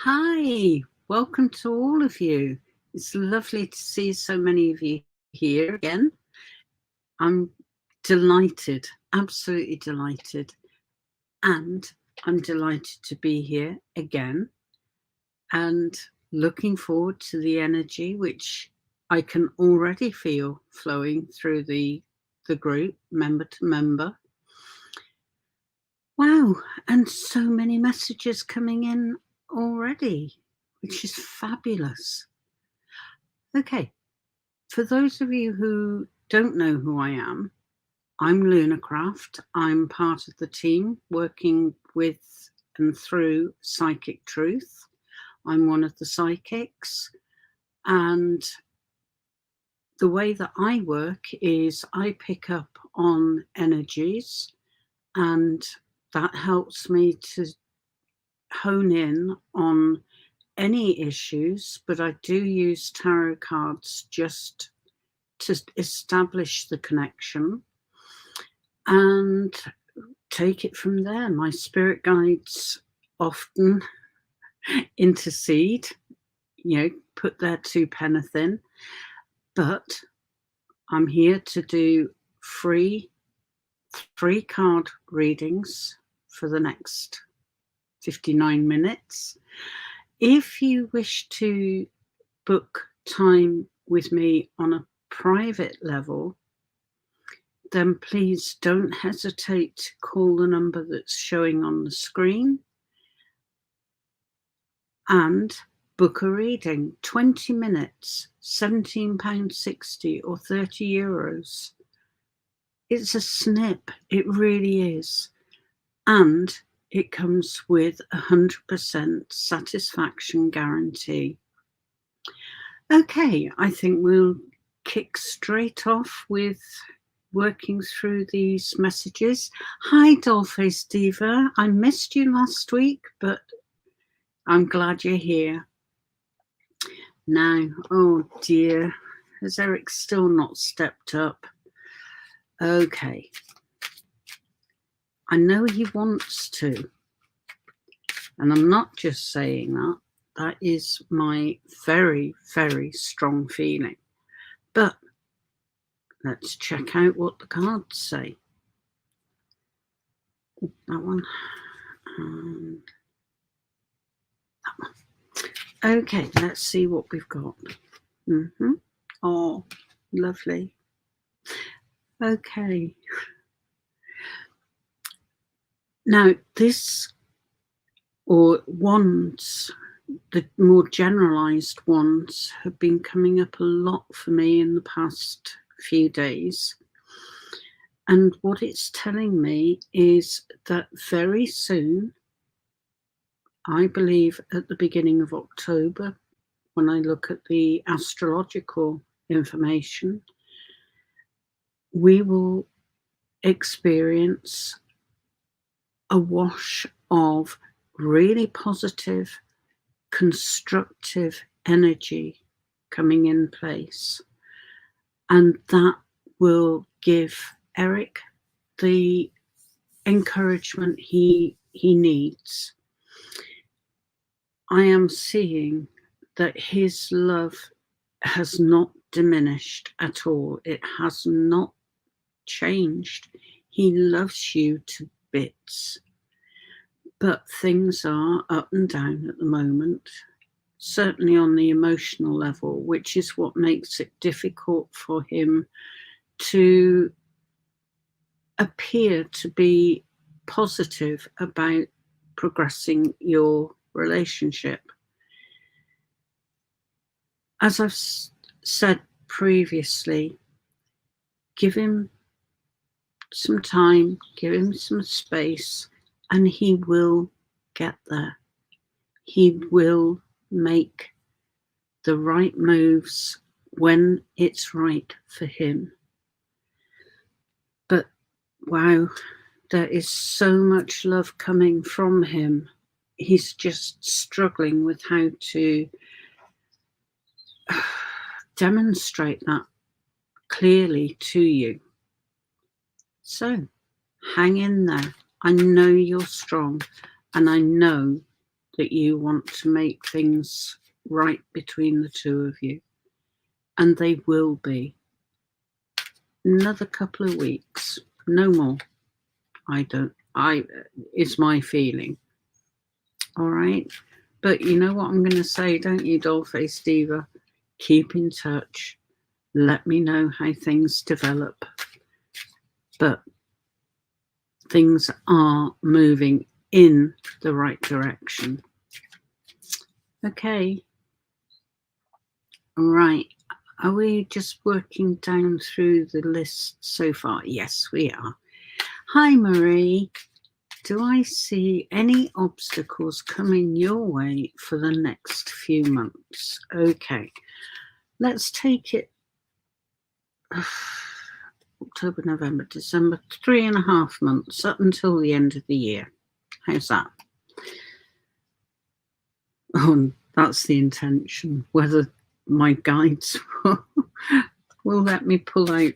Hi, welcome to all of you. It's lovely to see so many of you here again. I'm delighted, absolutely delighted. And I'm delighted to be here again and looking forward to the energy which I can already feel flowing through the group, member to member. Wow, and so many messages coming in already, which is fabulous. Okay, for those of you who don't know who I am, I'm Lunarcraft. I'm part of the team working with and through Psychic Truth. I'm one of the psychics, and the way that I work is I pick up on energies, and that helps me to hone in on any issues, but I do use tarot cards just to establish the connection and take it from there. My spirit guides often intercede, put their 2 pence in, but I'm here to do free 3-card readings for the next 59 minutes. If you wish to book time with me on a private level, then please don't hesitate to call the number that's showing on the screen and book a reading. 20 minutes, £17.60 or €30. It's a snip, it really is. And it comes with 100% satisfaction guarantee. Okay, I think we'll kick straight off with working through these messages. Hi, Dollface Diva. I missed you last week, but I'm glad you're here. Now, oh dear, has Eric still not stepped up? Okay. I know he wants to, and I'm not just saying that. That is my very, very strong feeling. But let's check out what the cards say. That one. And that one. Okay, let's see what we've got. Oh, lovely. Okay. Now, this, or wands, the more generalized ones, have been coming up a lot for me in the past few days. And what it's telling me is that very soon, I believe at the beginning of October, when I look at the astrological information, we will experience a wash of really positive, constructive energy coming in place. And that will give Eric the encouragement he needs. I am seeing that his love has not diminished at all. It has not changed. He loves you to bits. But things are up and down at the moment, certainly on the emotional level, which is what makes it difficult for him to appear to be positive about progressing your relationship. As I've said previously, give him some time, give him some space, and he will get there. He will make the right moves when it's right for him. But wow, there is so much love coming from him. He's just struggling with how to demonstrate that clearly to you. So hang in there. I know you're strong, and I know that you want to make things right between the two of you. And they will be. Another couple of weeks, no more. It's my feeling. All right. But you know what I'm going to say, don't you, Dollface Diva? Keep in touch. Let me know how things develop. But things are moving in the right direction. Okay. All right. Are we just working down through the list so far? Yes, we are. Hi, Marie. Do I see any obstacles coming your way for the next few months? Okay. Let's take it October, November, December, 3.5 months up until the end of the year. How's that? Oh, that's the intention. Whether my guides will let me pull out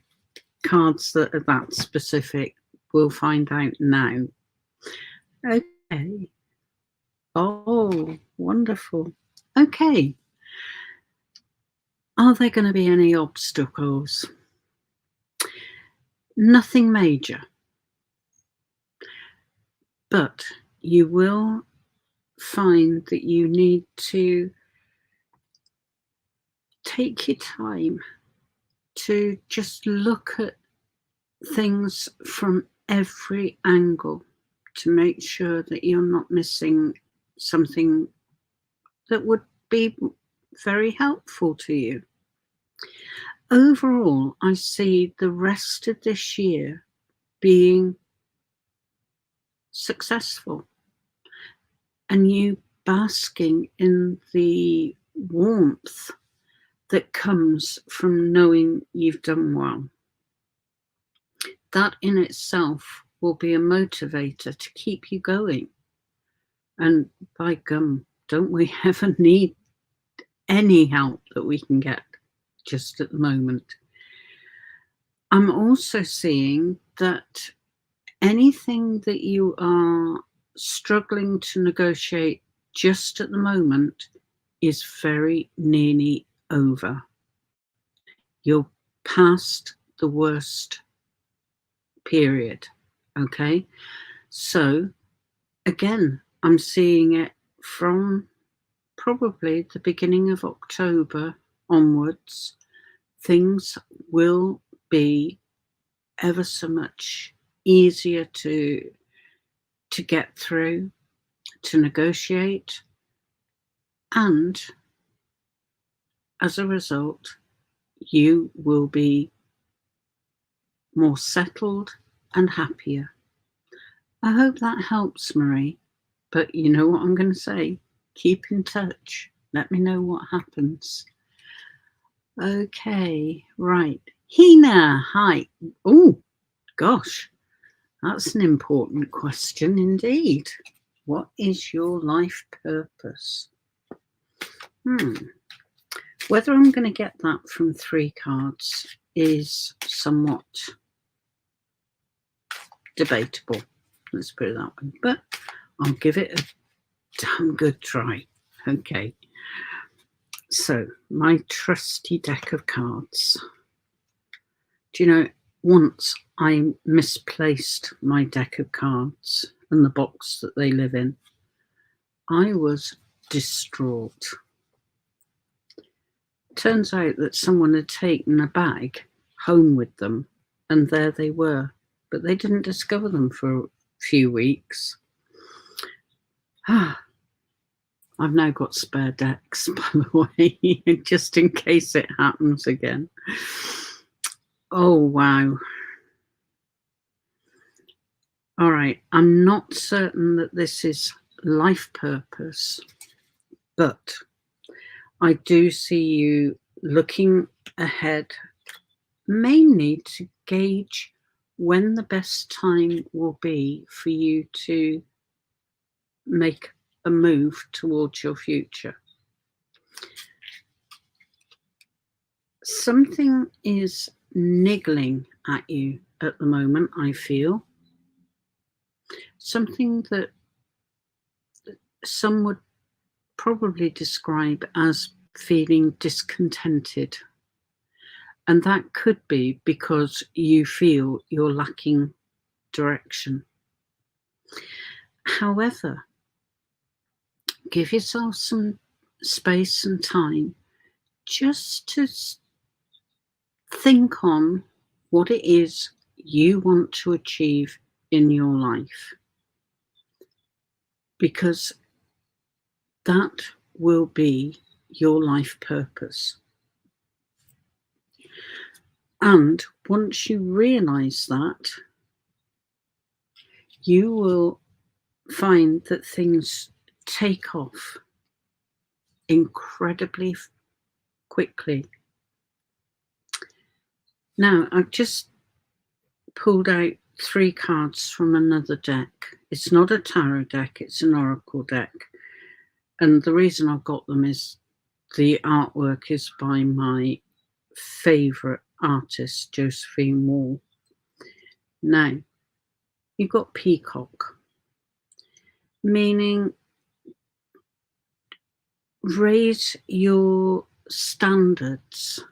cards that are that specific, we'll find out now. Okay. Oh, wonderful. Okay. Are there going to be any obstacles? Nothing major. But you will find that you need to take your time to just look at things from every angle to make sure that you're not missing something that would be very helpful to you. Overall, I see the rest of this year being successful and you basking in the warmth that comes from knowing you've done well. That in itself will be a motivator to keep you going. And by gum, don't we ever need any help that we can get just at the moment? I'm also seeing that anything that you are struggling to negotiate just at the moment is very nearly over. You're past the worst period. Okay. So again, I'm seeing it from probably the beginning of October onwards. Things will be ever so much easier to get through, to negotiate, and as a result, you will be more settled and happier. I hope that helps, Marie. But you know what I'm going to say? Keep in touch. Let me know what happens. Okay, right. Hina, hi. Oh, gosh. That's an important question indeed. What is your life purpose? Whether I'm going to get that from 3 cards is somewhat debatable. Let's put it that way. But I'll give it a damn good try. Okay. So, my trusty deck of cards. Do you know, once I misplaced my deck of cards and the box that they live in. I was distraught. Turns out that someone had taken a bag home with them, and there they were, but they didn't discover them for a few weeks. I've now got spare decks, by the way, just in case it happens again. Oh, wow. All right, I'm not certain that this is life purpose, but I do see you looking ahead, mainly to gauge when the best time will be for you to make a move towards your future. Something is niggling at you at the moment, I feel. Something that some would probably describe as feeling discontented. And that could be because you feel you're lacking direction. However, give yourself some space and time just to think on what it is you want to achieve in your life, because that will be your life purpose. And once you realize that, you will find that things take off incredibly quickly. Now, I've just pulled out 3 cards from another deck. It's not a tarot deck, it's an oracle deck. And the reason I've got them is the artwork is by my favourite artist, Josephine Wall. Now, you've got peacock, meaning raise your standards.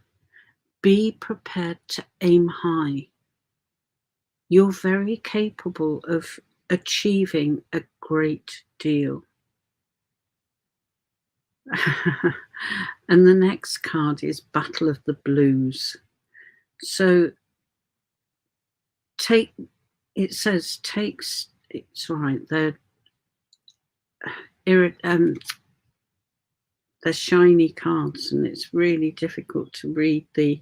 Be prepared to aim high. You're very capable of achieving a great deal. And the next card is Battle of the Blues. So it's right, they're shiny cards and it's really difficult to read the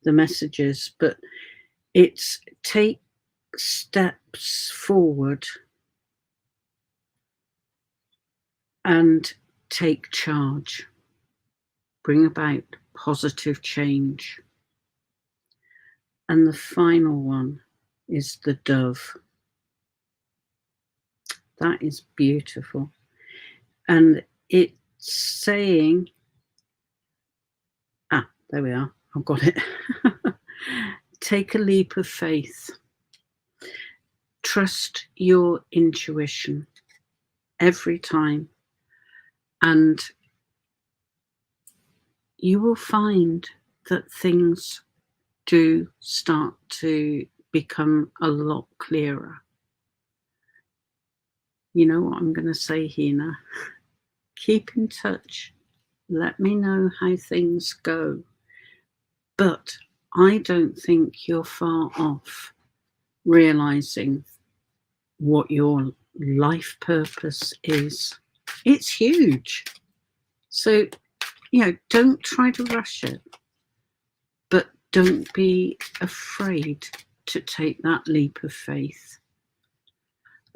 messages, but it's take steps forward and take charge. Bring about positive change. And the final one is the dove. That is beautiful. And it's saying, there we are, I've got it. Take a leap of faith. Trust your intuition every time, and you will find that things do start to become a lot clearer. You know what I'm going to say, Hina? Keep in touch. Let me know how things go. But I don't think you're far off realizing what your life purpose is. It's huge. So, don't try to rush it, but don't be afraid to take that leap of faith.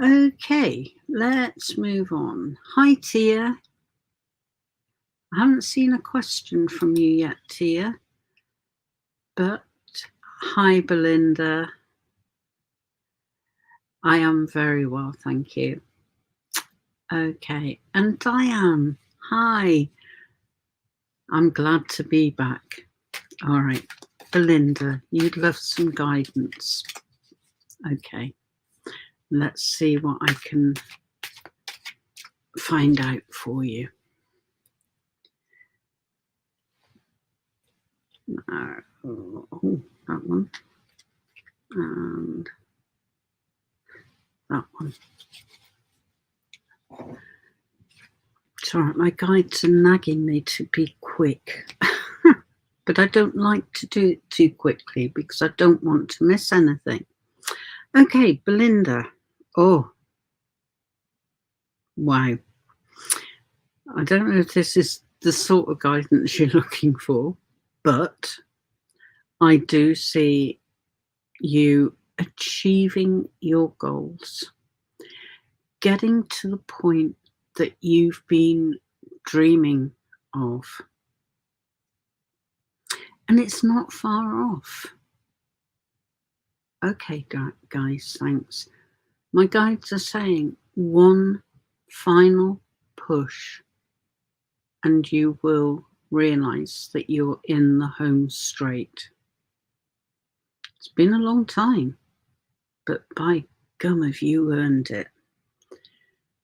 Okay, let's move on. Hi, Tia. I haven't seen a question from you yet, Tia. But hi, Belinda. I am very well, thank you. Okay, and Diane, hi. I'm glad to be back. All right, Belinda, you'd love some guidance. Okay, let's see what I can find out for you. Oh, that one. And that one. Sorry, my guides are nagging me to be quick. But I don't like to do it too quickly because I don't want to miss anything. Okay, Belinda. Oh, wow. I don't know if this is the sort of guidance you're looking for, but I do see you achieving your goals, getting to the point that you've been dreaming of. And it's not far off. Okay, guys, thanks. My guides are saying one final push and you will realize that you're in the home straight. It's been a long time, but by gum have you earned it.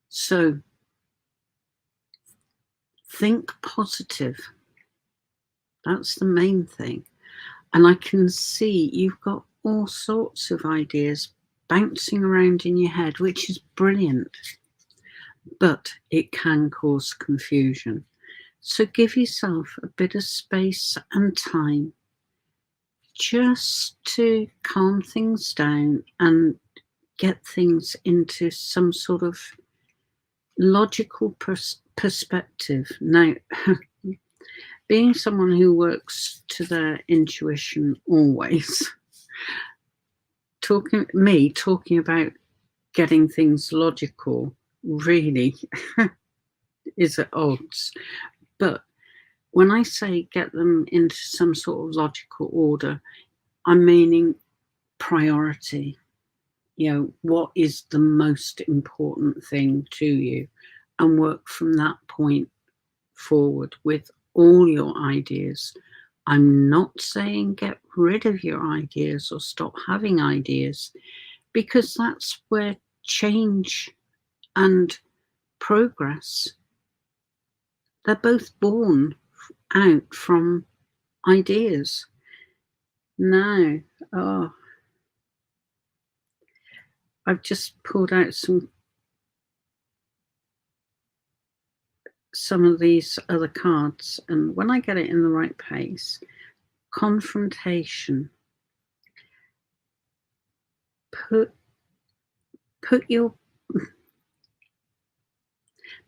So Think positive. That's the main thing. And I can see you've got all sorts of ideas bouncing around in your head, which is brilliant, but it can cause confusion. So give yourself a bit of space and time just to calm things down and get things into some sort of logical perspective. Now, being someone who works to their intuition always, talking about getting things logical really is at odds. But when I say get them into some sort of logical order, I'm meaning priority. You know, what is the most important thing to you? And work from that point forward with all your ideas. I'm not saying get rid of your ideas or stop having ideas, because that's where change and progress, they're both born out from ideas. Now, I've just pulled out some of these other cards, and when I get it in the right place, confrontation.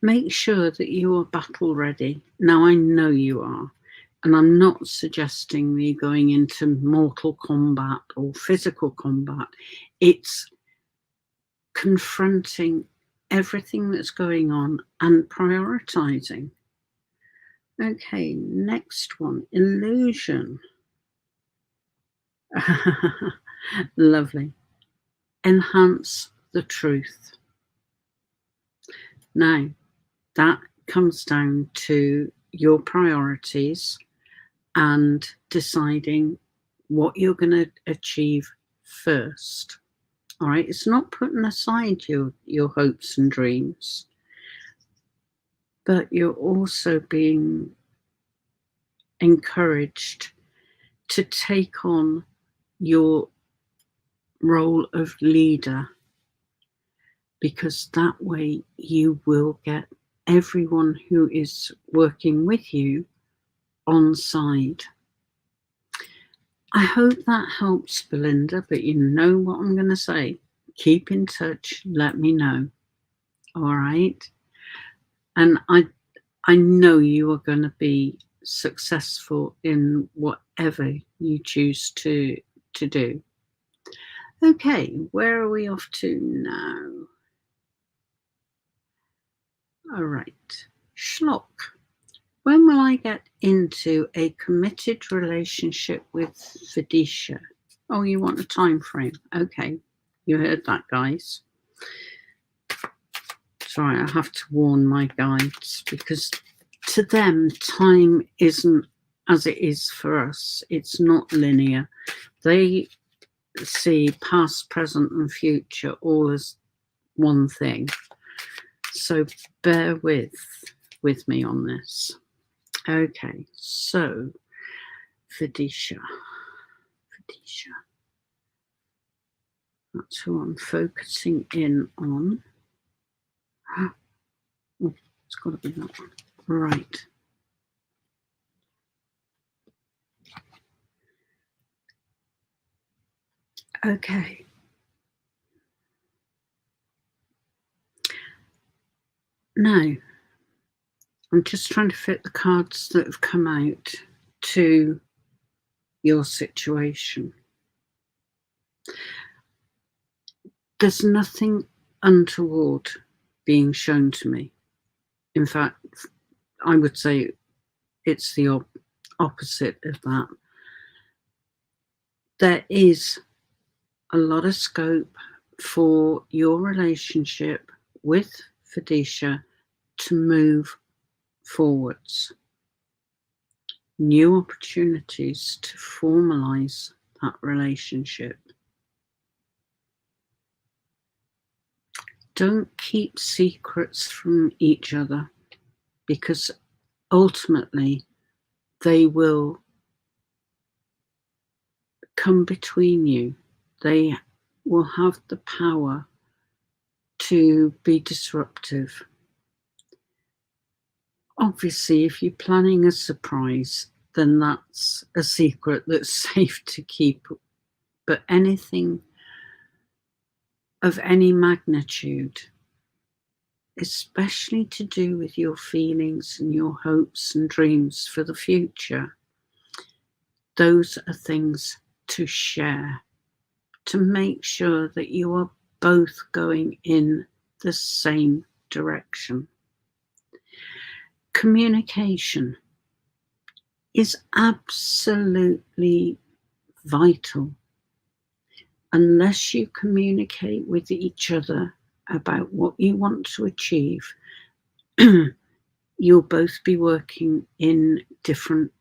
Make sure that you are battle ready. Now, I know you are, and I'm not suggesting me going into mortal combat or physical combat. It's confronting everything that's going on and prioritizing. Okay, next one, illusion. Lovely. Enhance the truth. Now, that comes down to your priorities and deciding what you're going to achieve first. All right, it's not putting aside your hopes and dreams, but you're also being encouraged to take on your role of leader, because that way you will get everyone who is working with you on side. I hope that helps, Belinda, but you know what I'm going to say. Keep in touch. Let me know. All right? And I know you are going to be successful in whatever you choose to do. Okay, where are we off to now? All right. Schlock. When will I get into a committed relationship with Felicia? Oh, you want a time frame? Okay, you heard that, guys. Sorry, I have to warn my guides, because to them, time isn't as it is for us. It's not linear. They see past, present, and future all as one thing. So bear with me on this. Okay, so Felicia. That's who I'm focusing in on. Oh, it's got to be that one. Right. Okay. Now, I'm just trying to fit the cards that have come out to your situation. There's nothing untoward being shown to me. In fact, I would say it's the opposite of that. There is a lot of scope for your relationship with Felicia to move forwards. New opportunities to formalize that relationship. Don't keep secrets from each other, because ultimately they will come between you. They will have the power to be disruptive. Obviously, if you're planning a surprise, then that's a secret that's safe to keep. But anything of any magnitude, especially to do with your feelings and your hopes and dreams for the future, those are things to share, to make sure that you are both going in the same direction. Communication is absolutely vital. Unless you communicate with each other about what you want to achieve, you'll both be working in different,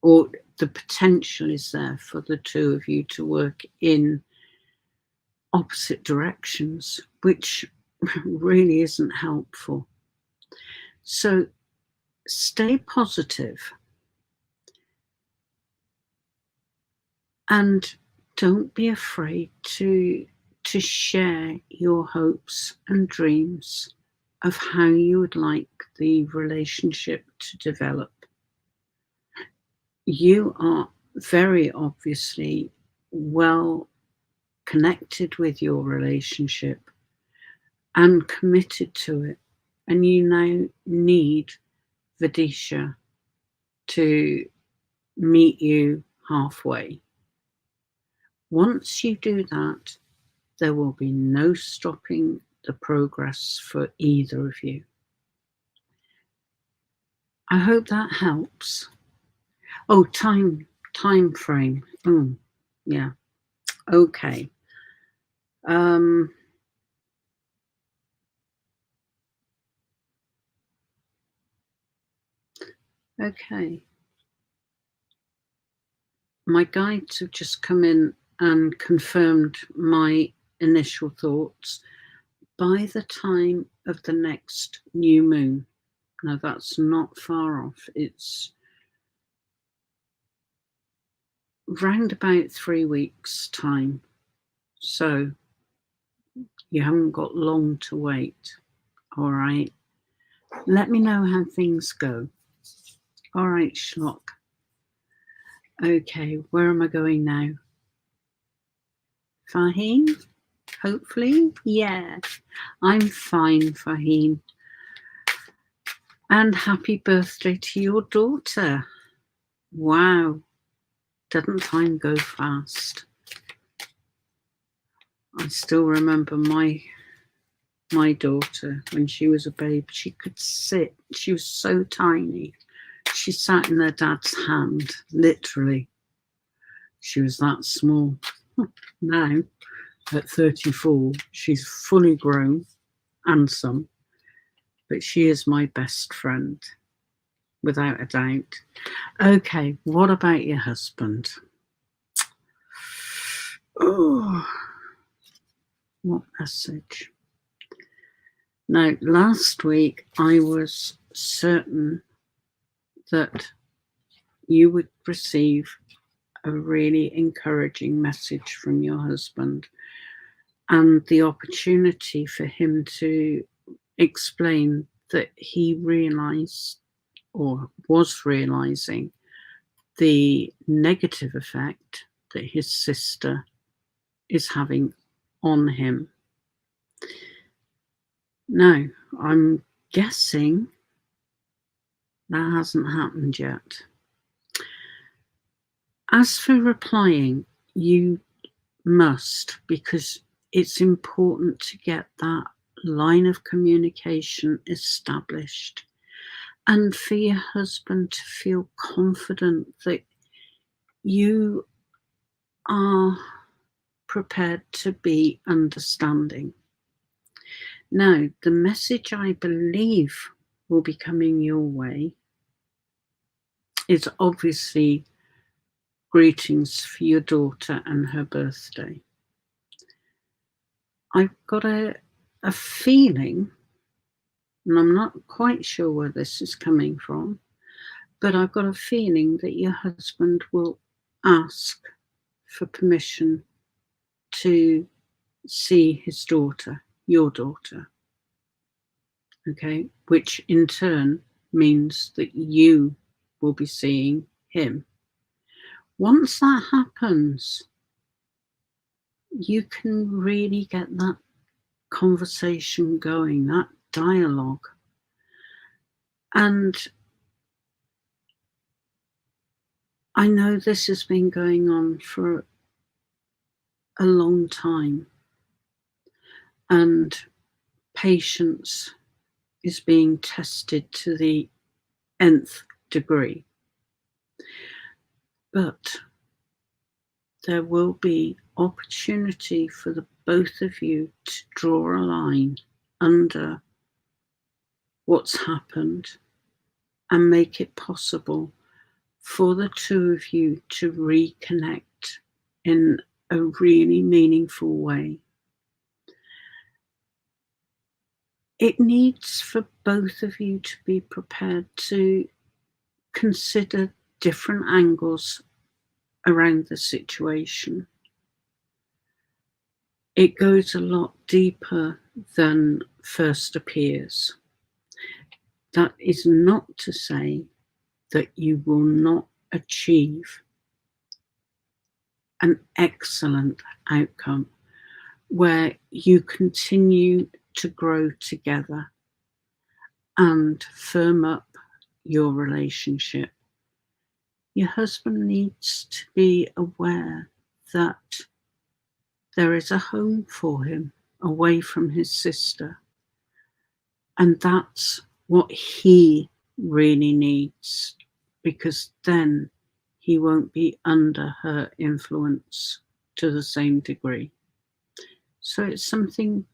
or the potential is there for the two of you to work in opposite directions, which really isn't helpful. So stay positive and don't be afraid to share your hopes and dreams of how you would like the relationship to develop. You are very obviously well connected with your relationship and committed to it, and you now need Vidisha to meet you halfway. Once you do that, there will be no stopping the progress for either of you. I hope that helps. Oh, time frame. Yeah. Okay. Okay. My guides have just come in and confirmed my initial thoughts. By the time of the next new moon, now that's not far off, it's round about 3 weeks' time. So you haven't got long to wait. All right. Let me know how things go. All right, Schlock. Okay, where am I going now? Fahim? Hopefully? Yeah. I'm fine, Fahim. And happy birthday to your daughter. Wow. Doesn't time go fast? I still remember my daughter when she was a babe. She could sit. She was so tiny. She sat in her dad's hand, literally. She was that small. Now, at 34, she's fully grown and some, but she is my best friend, without a doubt. Okay, what about your husband? Oh, what message? Now, last week I was certain that you would receive a really encouraging message from your husband and the opportunity for him to explain that he realized or was realizing the negative effect that his sister is having on him. Now, I'm guessing that hasn't happened yet. As for replying, you must, because it's important to get that line of communication established and for your husband to feel confident that you are prepared to be understanding. Now, the message I believe will be coming your way is obviously greetings for your daughter and her birthday. I've got a feeling And I'm not quite sure where this is coming from, but I've got a feeling that your husband will ask for permission to see his daughter, your daughter, okay? Which in turn means that you will be seeing him. Once that happens, you can really get that conversation going, that dialogue. And I know this has been going on for a long time, and patience is being tested to the nth degree. But there will be opportunity for the both of you to draw a line under what's happened and make it possible for the two of you to reconnect in a really meaningful way. It needs for both of you to be prepared to consider different angles around the situation. It goes a lot deeper than first appears. That is not to say that you will not achieve an excellent outcome where you continue to grow together and firm up your relationship. Your husband needs to be aware that there is a home for him away from his sister. And that's what he really needs, because then he won't be under her influence to the same degree. So it's something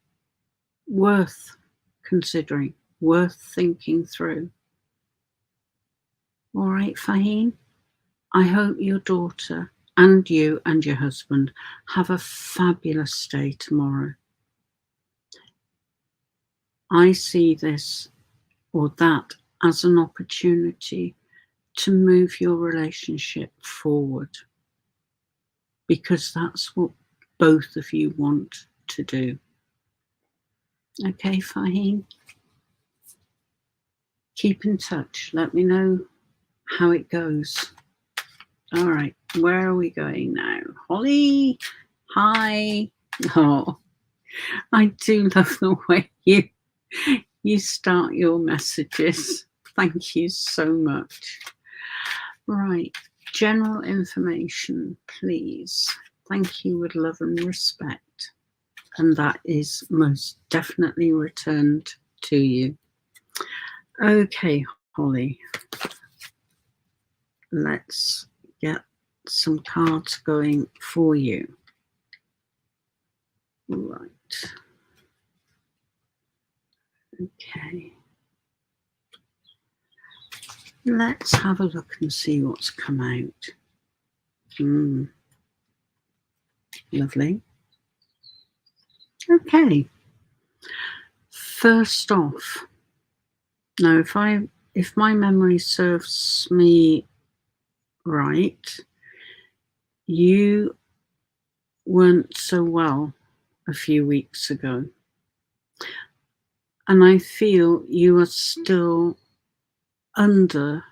worth considering, worth thinking through. All right, Faheen? I hope your daughter and you and your husband have a fabulous day tomorrow. I see this or that as an opportunity to move your relationship forward, because that's what both of you want to do. Okay, Faheen? Keep in touch. Let me know how it goes. All right, where are we going now? Holly, hi. Oh, I do love the way you start your messages. Thank you so much. Right, general information, please. Thank you with love and respect. And that is most definitely returned to you. Okay, Holly, let's get some cards going for you. Right. Okay. Let's have a look and see what's come out. Lovely. Okay. First off, now if my memory serves me right, you weren't so well a few weeks ago. And I feel you are still under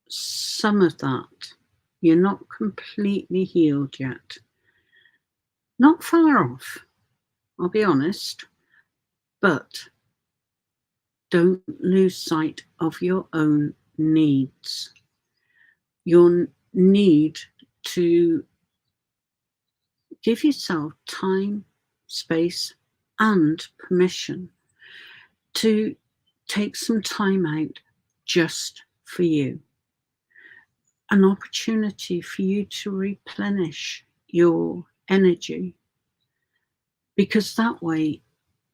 some of that. You're not completely healed yet. Not far off, I'll be honest, but don't lose sight of your own needs. Your need to give yourself time, space, and permission to take some time out just for you. An opportunity for you to replenish your energy, because that way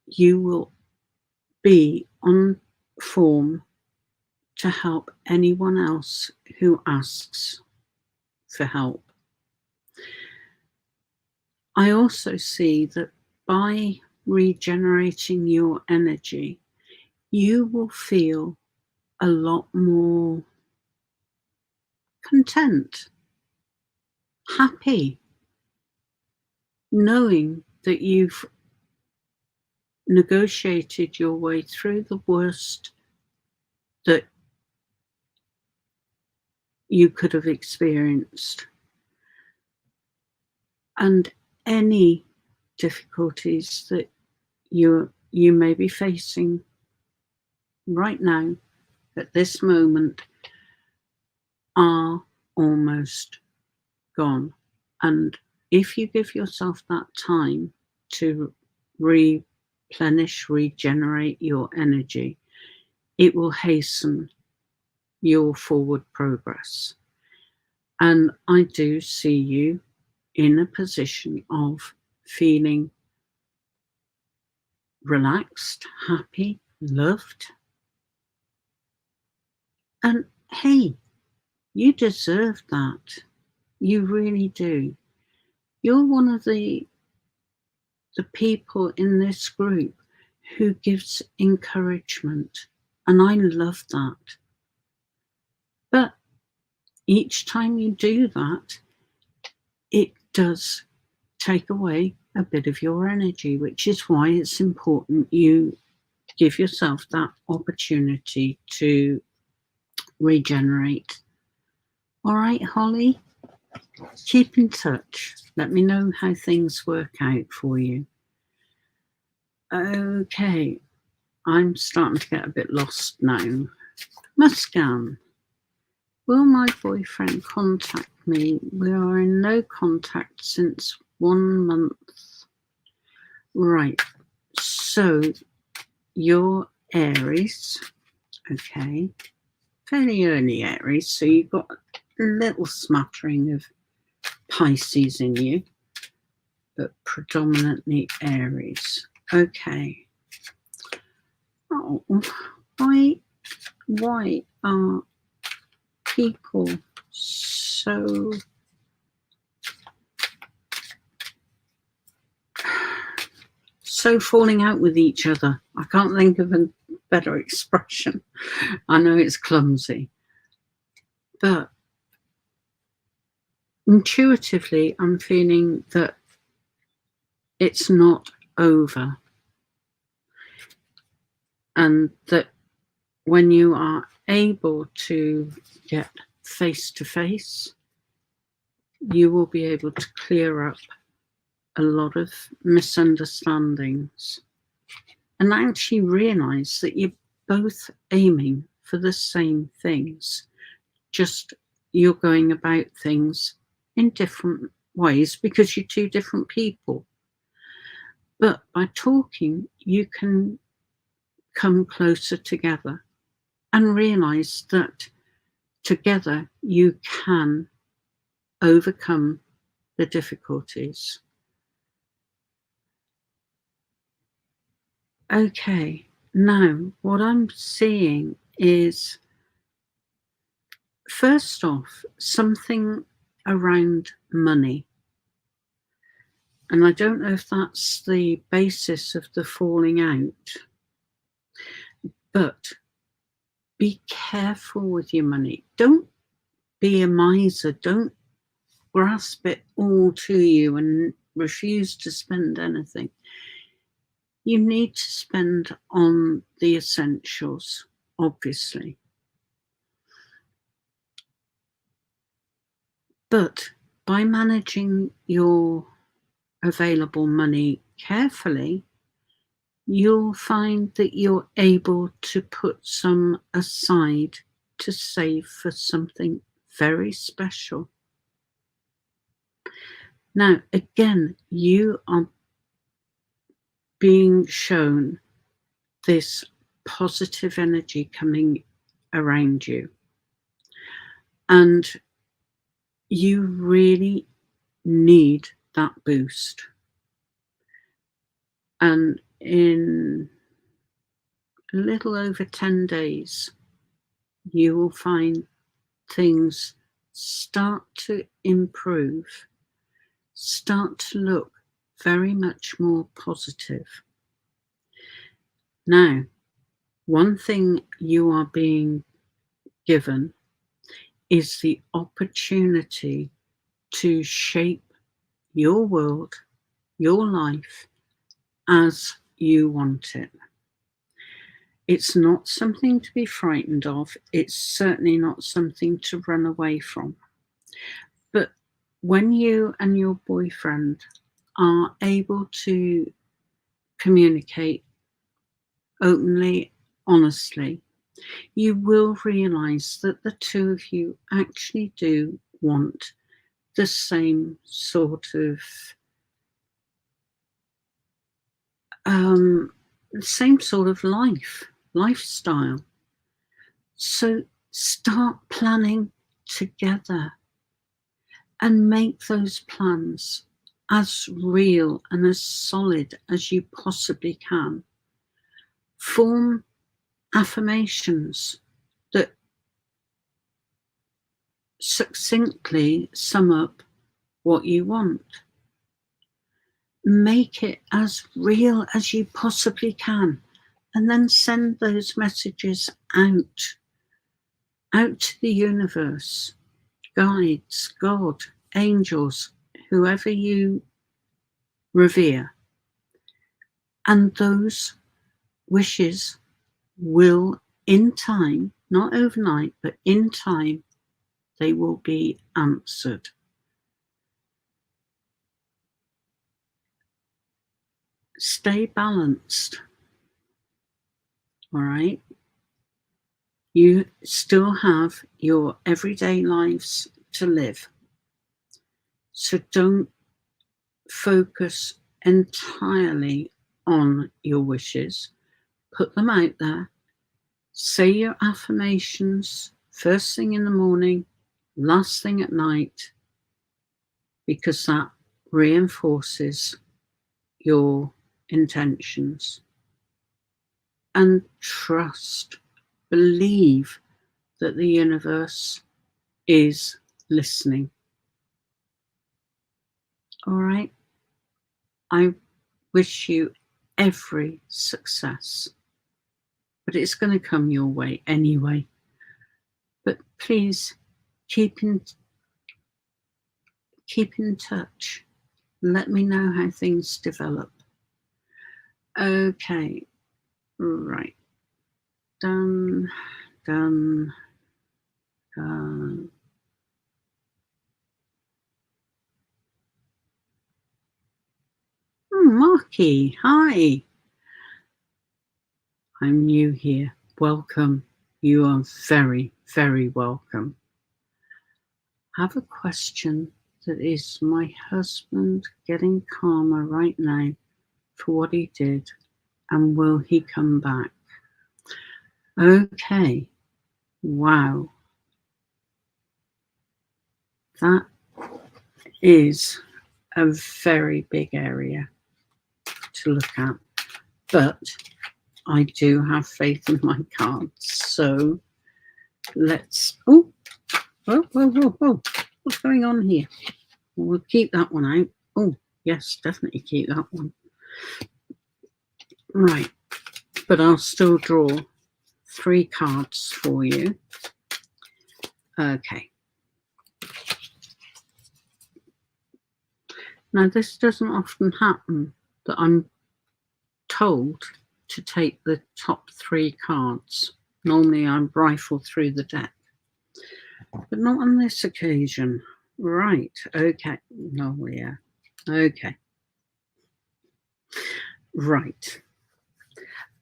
you will be on form to help anyone else who asks for help. I also see that by regenerating your energy, you will feel a lot more content, happy, knowing that you've negotiated your way through the worst that you could have experienced. And any difficulties that you may be facing right now at this moment are almost gone. And if you give yourself that time to replenish, regenerate your energy, it will hasten your forward progress. And I do see you in a position of feeling relaxed, happy, loved. And hey, you deserve that. You really do. You're one of the people in this group who gives encouragement. And I love that. But each time you do that, it does take away a bit of your energy, which is why it's important you give yourself that opportunity to regenerate. All right, Holly, keep in touch. Let me know how things work out for you. Okay, I'm starting to get a bit lost now. Muscan, will my boyfriend contact me? We are in no contact since 1 month. Right, so you're Aries, okay, fairly early Aries, so you've got a little smattering of Pisces in you, but predominantly Aries. Okay. Oh, why are people so falling out with each other? I can't think of a better expression. I know it's clumsy, but intuitively I'm feeling that it's not over, and that when you are able to get face to face, you will be able to clear up a lot of misunderstandings and actually realize that you're both aiming for the same things, just you're going about things in different ways because you're two different people. But by talking, you can come closer together and realize that together you can overcome the difficulties. Okay, now what I'm seeing is, first off, something around money. And I don't know if that's the basis of the falling out, but be careful with your money. Don't be a miser. Don't grasp it all to you and refuse to spend anything. You need to spend on the essentials, obviously. But by managing your available money carefully, you'll find that you're able to put some aside to save for something very special. Now, again, you are being shown this positive energy coming around you, and you really need that boost. And in a little over 10 days, you will find things start to improve, start to look very much more positive. Now, one thing you are being given is the opportunity to shape your world, your life, as you want it. It's not something to be frightened of. It's certainly not something to run away from. But when you and your boyfriend are able to communicate openly, honestly, you will realize that the two of you actually do want the same sort of lifestyle. So start planning together and make those plans as real and as solid as you possibly can. Form affirmations that succinctly sum up what you want. Make it as real as you possibly can, and then send those messages out to the universe, guides, God, angels, whoever you revere. And those wishes will, in time, not overnight, but in time, they will be answered. Stay balanced, all right? You still have your everyday lives to live. So don't focus entirely on your wishes. Put them out there. Say your affirmations first thing in the morning, last thing at night, because that reinforces your intentions. And trust, believe that the universe is listening. All right? I wish you every success, but it's going to come your way anyway. But please keep in touch. Let me know how things develop. Okay, right. Done. Marky, hi. I'm new here. Welcome. You are very, very welcome. I have a question that is my husband getting calmer right now for what he did, and will he come back? Okay. Wow. That is a very big area to look at, but I do have faith in my cards. So let's. Oh, whoa. What's going on here? We'll keep that one out. Oh, yes, definitely keep that one. Right. But I'll still draw 3 cards for you. Okay. Now, this doesn't often happen that I'm told to take the top 3 cards. Normally, I rifle through the deck, but not on this occasion. Right. Okay. No, yeah. Okay. Right.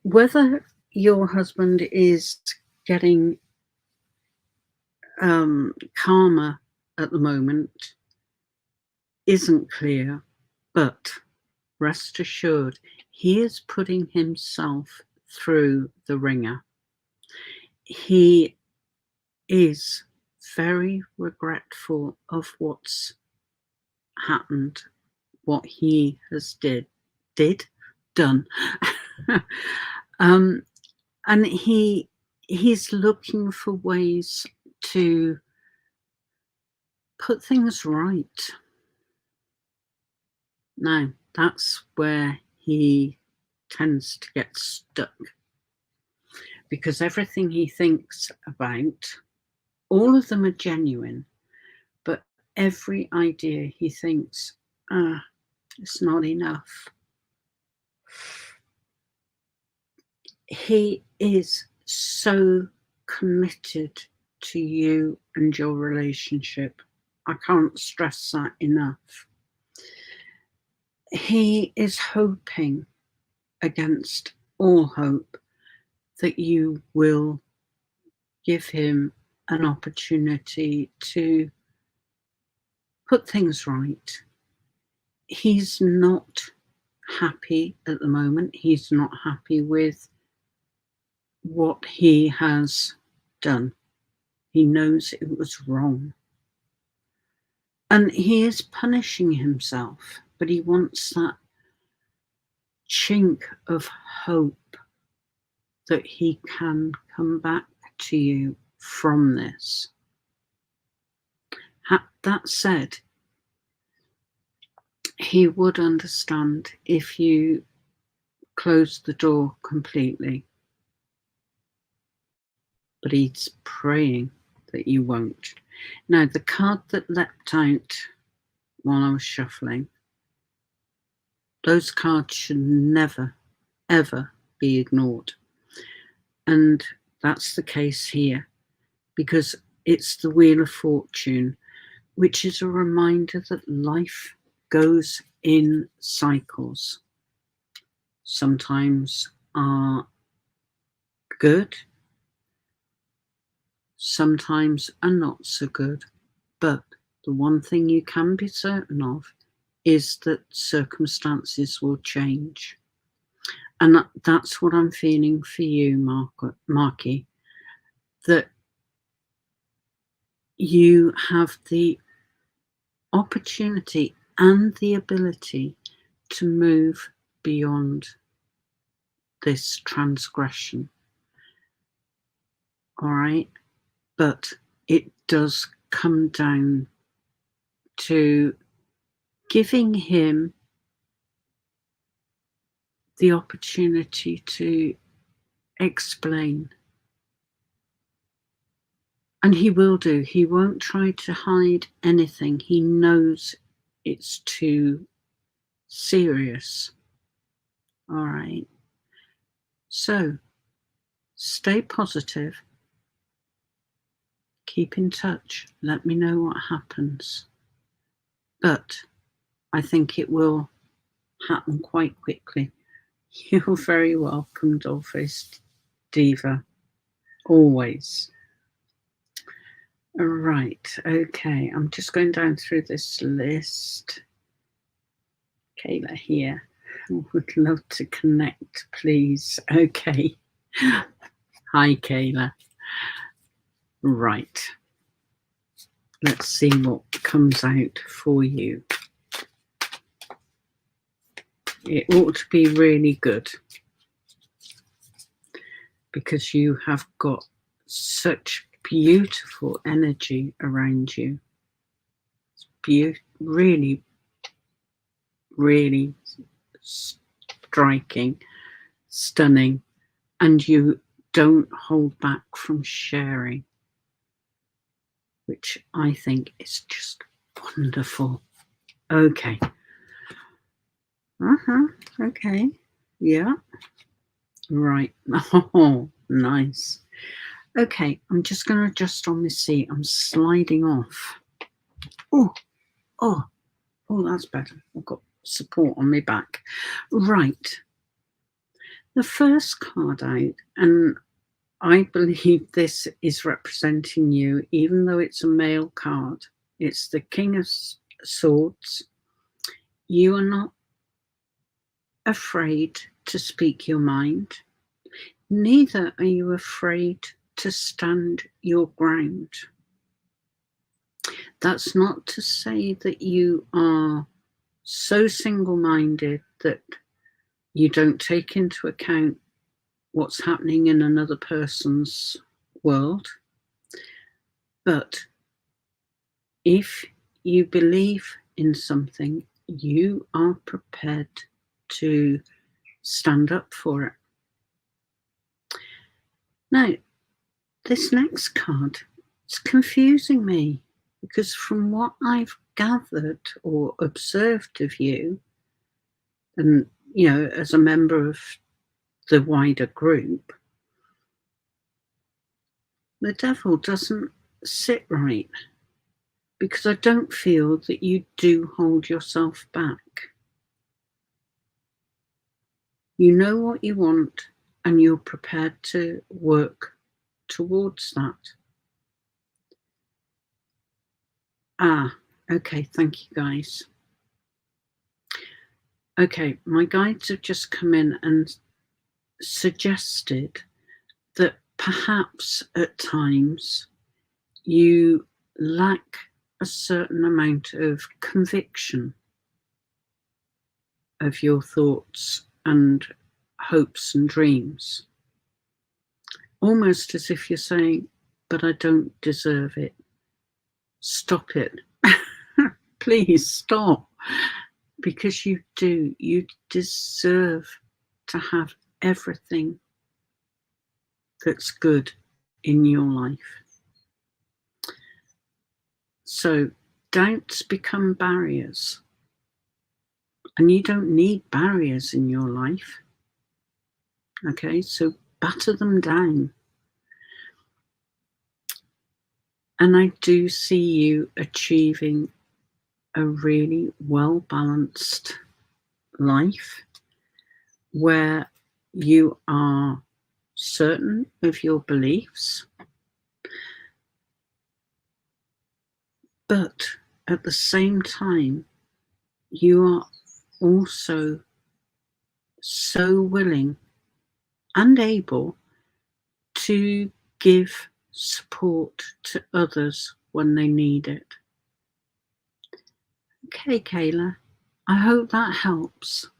Whether your husband is getting calmer at the moment isn't clear, but rest assured, he is putting himself through the ringer. He is very regretful of what's happened, what he has done. And he's looking for ways to put things right. Now, that's where he tends to get stuck, because everything he thinks about, all of them are genuine, but every idea he thinks, it's not enough. He is so committed to you and your relationship. I can't stress that enough. He is hoping against all hope that you will give him an opportunity to put things right. He's not happy at the moment. He's not happy with what he has done. He knows it was wrong. And he is punishing himself, but he wants that chink of hope that he can come back to you from this. That said, he would understand if you closed the door completely, but he's praying that you won't. Now, the card that leapt out while I was shuffling, those cards should never, ever be ignored. And that's the case here, because it's the Wheel of Fortune, which is a reminder that life goes in cycles. Sometimes are good, sometimes are not so good, but the one thing you can be certain of is that circumstances will change. And that's what I'm feeling for you, Marky, that you have the opportunity and the ability to move beyond this transgression. All right? But it does come down to giving him the opportunity to explain. And he will do. He won't try to hide anything. He knows it's too serious. All right. So stay positive. Keep in touch. Let me know what happens. But I think it will happen quite quickly. You're very welcome, Dollface Diva. Always. Right, okay, I'm just going down through this list. Kayla here. Would love to connect, please. Okay. Hi, Kayla. Right. Let's see what comes out for you. It ought to be really good, because you have got such beautiful energy around you. It's really, really striking, stunning, and you don't hold back from sharing, which I think is just wonderful. Okay. Okay. Yeah. Right. Oh, nice. Okay, I'm just going to adjust on this seat. I'm sliding off. Oh, that's better. I've got support on my back. Right. The first card out, and I believe this is representing you, even though it's a male card. It's the King of Swords. You are not afraid to speak your mind. Neither are you afraid to stand your ground. That's not to say that you are so single-minded that you don't take into account what's happening in another person's world. But if you believe in something, you are prepared to stand up for it. Now, this next card, it's confusing me because from what I've gathered or observed of you, and, you know, as a member of the wider group, the devil doesn't sit right because I don't feel that you do hold yourself back. You know what you want and you're prepared to work towards that. Okay, thank you guys. Okay, my guides have just come in and suggested that perhaps at times you lack a certain amount of conviction of your thoughts and hopes and dreams. Almost as if you're saying, but I don't deserve it. Stop it. Please stop. Because you do. You deserve to have everything that's good in your life. So doubts become barriers. And you don't need barriers in your life. Okay, so batter them down. And I do see you achieving a really well-balanced life where you are certain of your beliefs, but at the same time, you are also so willing and able to give support to others when they need it. Okay, Kayla, I hope that helps,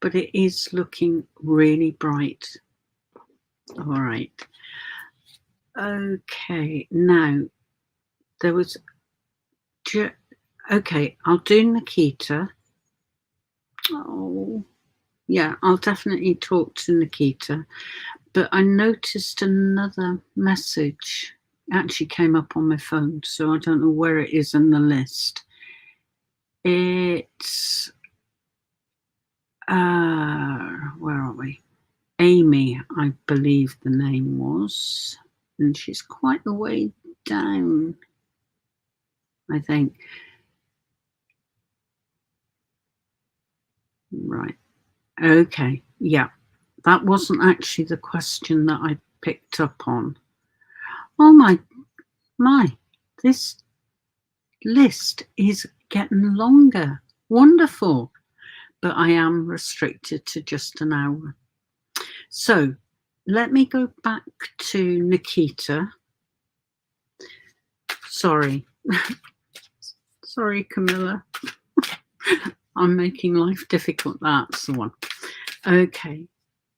but it is looking really bright. All right. Okay, now there was... Okay, I'll do Nikita. Oh, yeah, I'll definitely talk to Nikita. But I noticed another message. It actually came up on my phone, so I don't know where it is in the list. It's... where are we? Amy, I believe the name was. And she's quite a way down, I think. Right. Okay. Yeah. That wasn't actually the question that I picked up on. Oh my. This list is getting longer. Wonderful. But I am restricted to just an hour. So let me go back to Nikita. Sorry. Sorry, Camilla. I'm making life difficult. That's the one. Okay.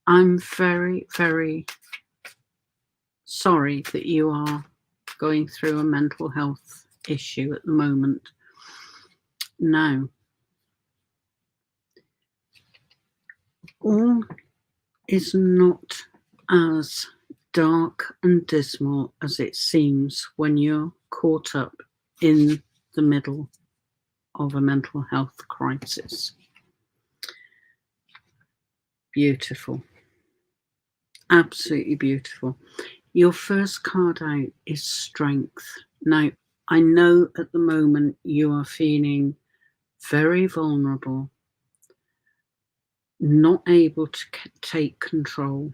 I'm very, very sorry that you are going through a mental health issue at the moment. Now, all is not as dark and dismal as it seems when you're caught up in the middle of a mental health crisis. Beautiful. Absolutely beautiful. Your first card out is strength. Now, I know at the moment you are feeling very vulnerable, not able to take control,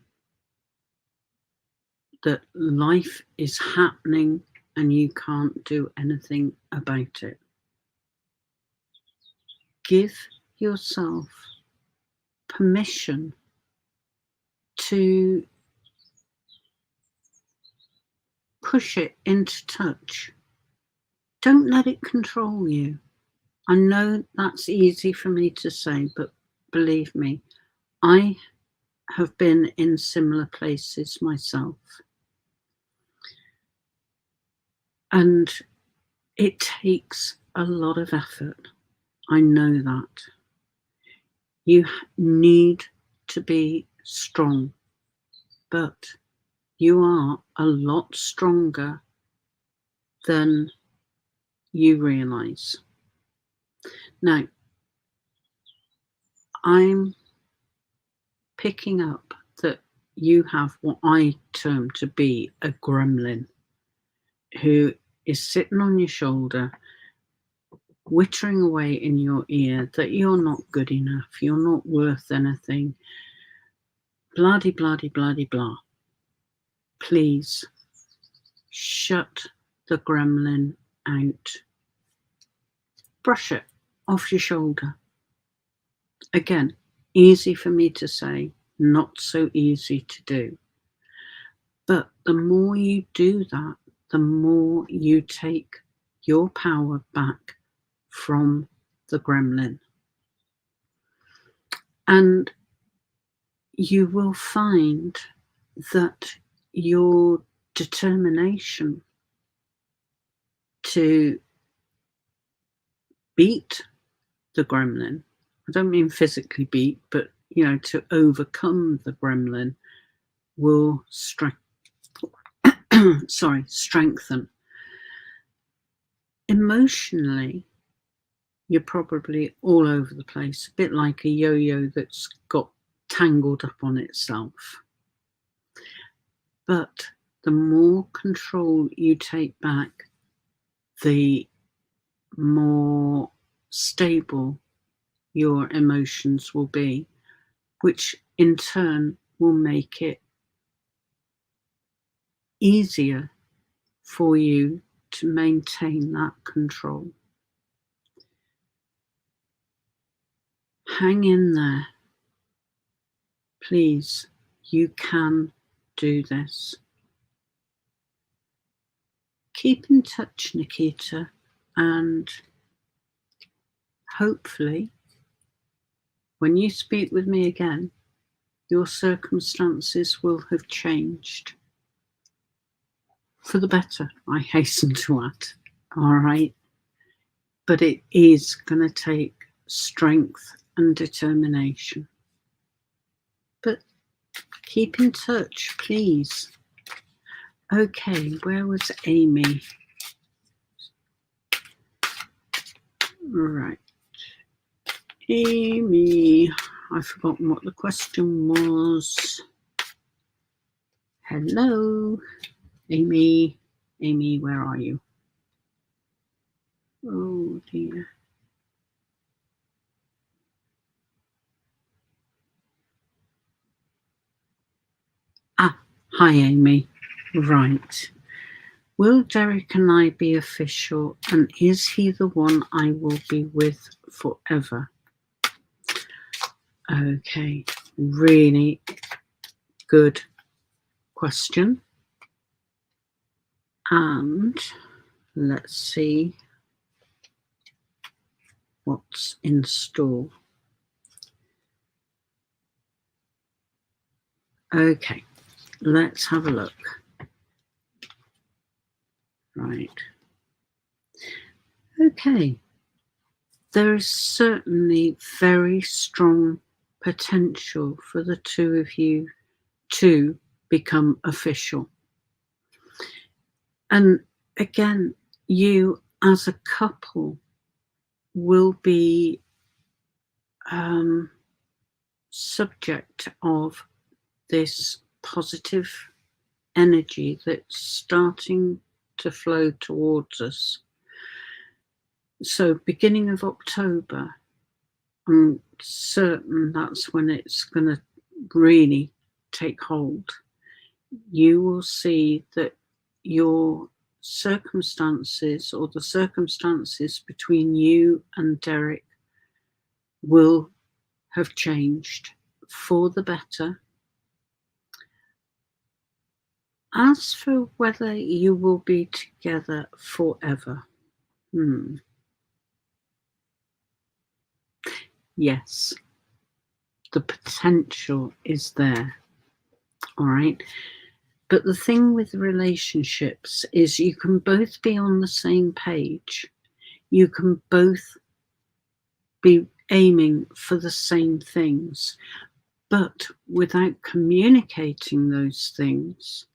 that life is happening and you can't do anything about it. Give yourself permission to push it into touch. Don't let it control you. I know that's easy for me to say, but believe me, I have been in similar places myself. And it takes a lot of effort. I know that. You need to be strong, but you are a lot stronger than you realize. Now, I'm picking up that you have what I term to be a gremlin who is sitting on your shoulder, whittering away in your ear that you're not good enough, you're not worth anything, bloody, bloody, bloody, blah. Please shut the gremlin out. Brush it off your shoulder. Again, easy for me to say, not so easy to do. But the more you do that, the more you take your power back from the gremlin. And you will find that your determination to beat the gremlin, I don't mean physically beat, but to overcome the gremlin, will strengthen. Emotionally, you're probably all over the place, a bit like a yo-yo that's got tangled up on itself. But the more control you take back, the more stable your emotions will be, which in turn will make it easier for you to maintain that control. Hang in there. Please, you can do this. Keep in touch, Nikita, and hopefully when you speak with me again, your circumstances will have changed. For the better, I hasten to add. All right? But it is going to take strength and determination. But keep in touch, please. Okay, where was Amy? Right. Amy, I've forgotten what the question was. Hello, Amy. Amy, where are you? Oh dear. Hi, Amy. Right. Will Derek and I be official, and is he the one I will be with forever? Okay, really good question. And let's see what's in store. Okay, let's have a look. Right. Okay. There is certainly very strong potential for the two of you to become official. And again, you as a couple will be subject of this positive energy that's starting to flow towards us. So beginning of October, I'm certain that's when it's going to really take hold. You will see that your circumstances, or the circumstances between you and Derek, will have changed for the better. As for whether you will be together forever, yes, the potential is there. All right. But the thing with relationships is you can both be on the same page. You can both be aiming for the same things. But without communicating those things,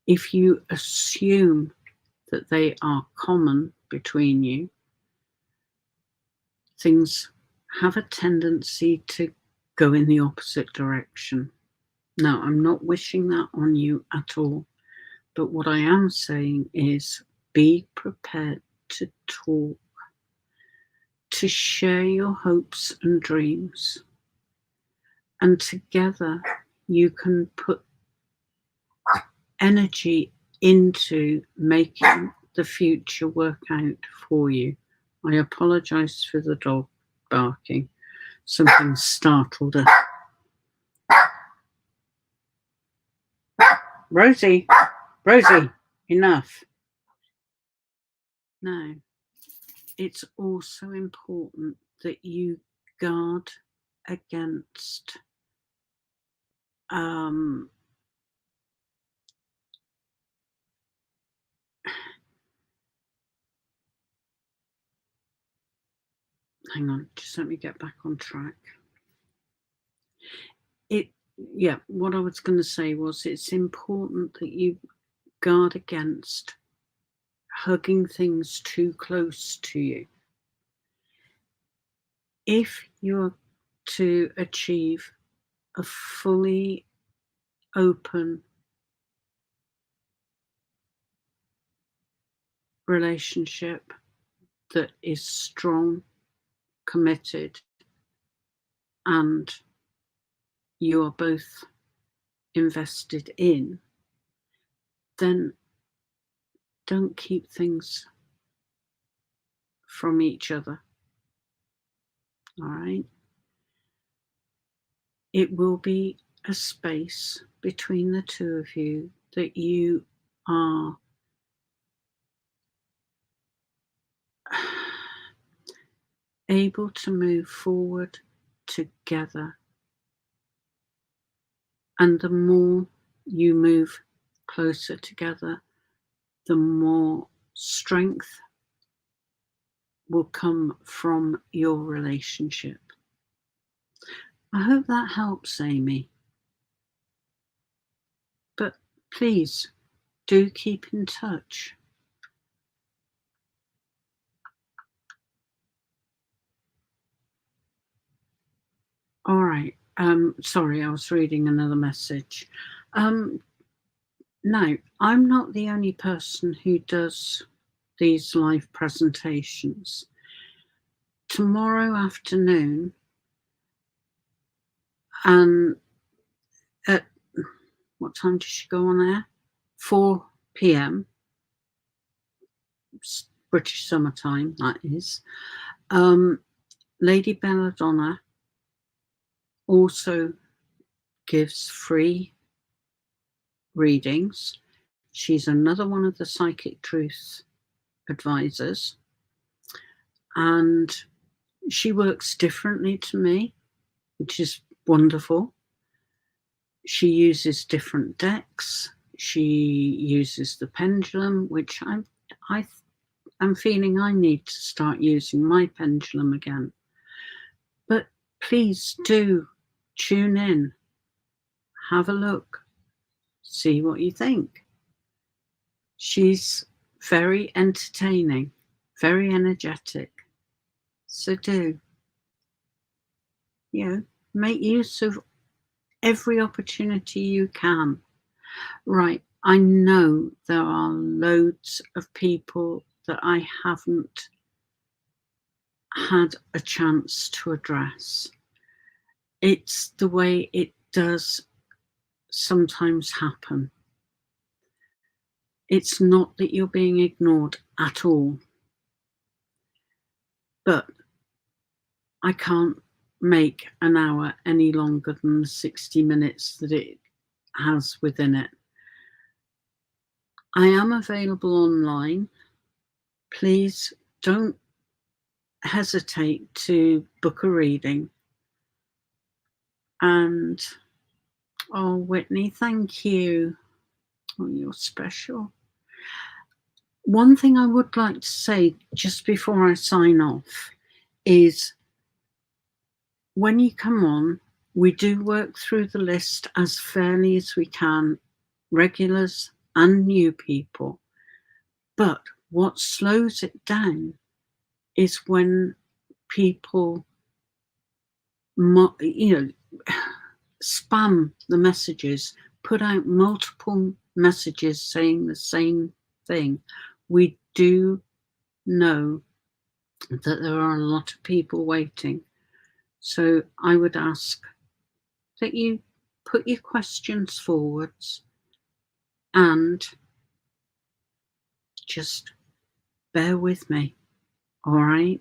if you assume that they are common between you, things have a tendency to go in the opposite direction. Now, I'm not wishing that on you at all, but what I am saying is be prepared to talk, to share your hopes and dreams, and together you can put energy into making the future work out for you. I apologise for the dog barking. Something startled her. Rosie, Rosie, enough. Now, it's also important that you guard against hang on, just let me get back on track. What I was going to say was it's important that you guard against hugging things too close to you. If you're to achieve a fully open relationship that is strong, committed, and you are both invested in, then don't keep things from each other. All right? It will be a space between the two of you that you are able to move forward together. And the more you move closer together, the more strength will come from your relationship. I hope that helps, Amy. But please do keep in touch. All right. Sorry, I was reading another message. Now, I'm not the only person who does these live presentations. Tomorrow afternoon, and at what time does she go on air? 4 p.m. British summertime, that is. Lady Belladonna also gives free readings. She's another one of the Psychic Truth advisors, and she works differently to me, which is wonderful. She uses different decks. She uses the pendulum, which I'm feeling I need to start using my pendulum again. But please do tune in, have a look, see what you think. She's very entertaining, very energetic. So do, make use of every opportunity you can. Right, I know there are loads of people that I haven't had a chance to address. It's the way it does sometimes happen. It's not that you're being ignored at all, but I can't make an hour any longer than the 60 minutes that it has within it. I am available online. Please don't hesitate to book a reading. And, oh, Whitney, thank you. Oh, you're special. One thing I would like to say just before I sign off is when you come on, We do work through the list as fairly as we can, regulars and new people. But what slows it down is when people, spam the messages, put out multiple messages saying the same thing. We do know that there are a lot of people waiting. So I would ask that you put your questions forwards and just bear with me. All right.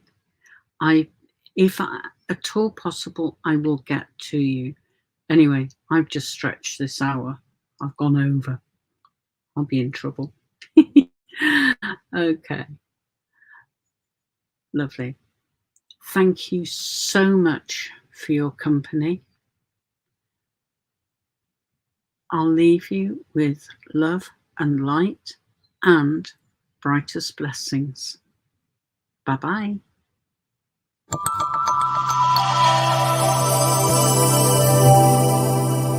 If at all possible, I will get to you. Anyway, I've just stretched this hour. I've gone over. I'll be in trouble. Okay. Lovely. Thank you so much for your company. I'll leave you with love and light and brightest blessings. Bye-bye.